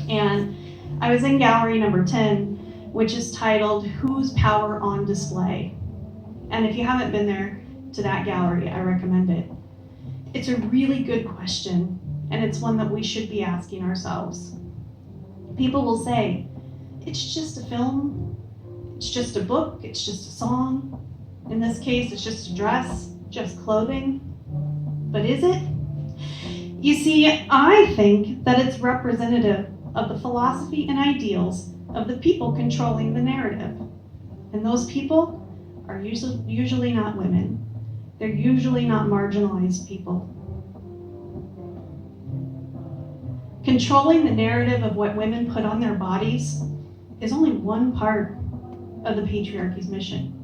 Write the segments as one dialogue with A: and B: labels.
A: And I was in gallery number 10, which is titled Whose Power on Display? And if you haven't been there to that gallery, I recommend it. It's a really good question, and it's one that we should be asking ourselves. People will say, it's just a film, it's just a book, it's just a song. In this case, it's just a dress, just clothing. But is it? You see, I think that it's representative of the philosophy and ideals of the people controlling the narrative. And those people are usually not women. They're usually not marginalized people. Controlling the narrative of what women put on their bodies is only one part of the patriarchy's mission.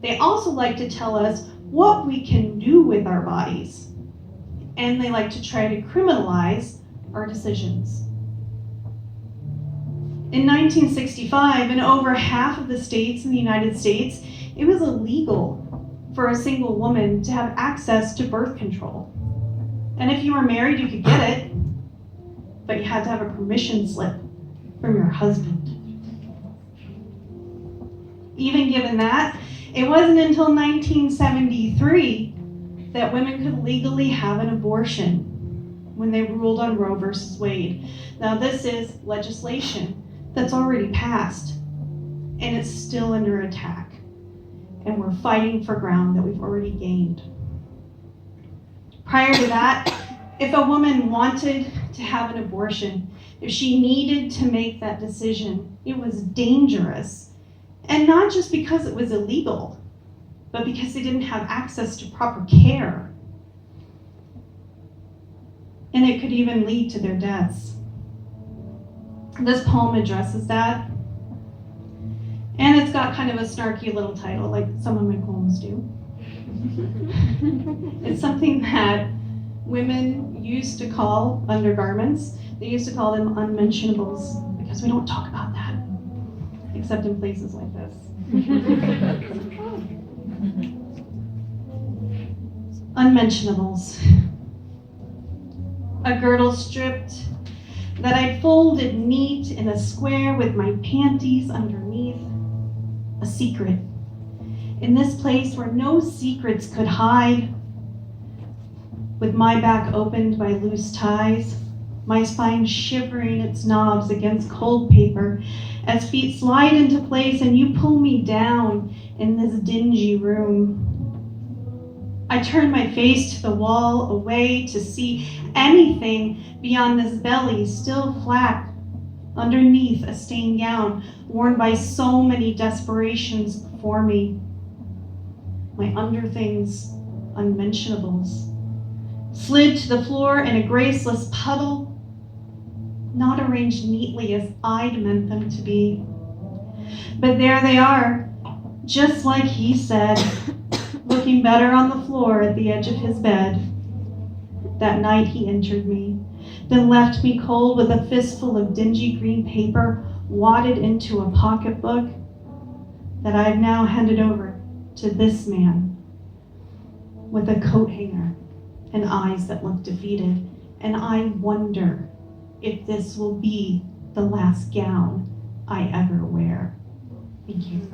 A: They also like to tell us what we can do with our bodies, and they like to try to criminalize our decisions. In 1965, in over half of the states in the United States, it was illegal for a single woman to have access to birth control. And if you were married, you could get it, but you had to have a permission slip from your husband. Even given that, it wasn't until 1973 that women could legally have an abortion when they ruled on Roe versus Wade. Now this is legislation that's already passed, and it's still under attack. And we're fighting for ground that we've already gained. Prior to that, if a woman wanted to have an abortion, if she needed to make that decision, it was dangerous. And not just because it was illegal, but because they didn't have access to proper care. And it could even lead to their deaths. This poem addresses that. And it's got kind of a snarky little title, like some of my poems do. It's something that women used to call undergarments. They used to call them unmentionables, because we don't talk about that, except in places like this. Unmentionables. A girdle stripped that I'd folded neat in a square with my panties underneath. A secret. In this place where no secrets could hide. With my back opened by loose ties, my spine shivering its knobs against cold paper as feet slide into place and you pull me down in this dingy room. I turn my face to the wall away to see anything beyond this belly still flat underneath a stained gown worn by so many desperations before me. My underthings, unmentionables, slid to the floor in a graceless puddle, not arranged neatly as I'd meant them to be. But there they are, just like he said, looking better on the floor at the edge of his bed. That night he entered me, then left me cold with a fistful of dingy green paper wadded into a pocketbook that I've now handed over to this man with a coat hanger and eyes that look defeated. And I wonder if this will be the last gown I ever wear. Thank you.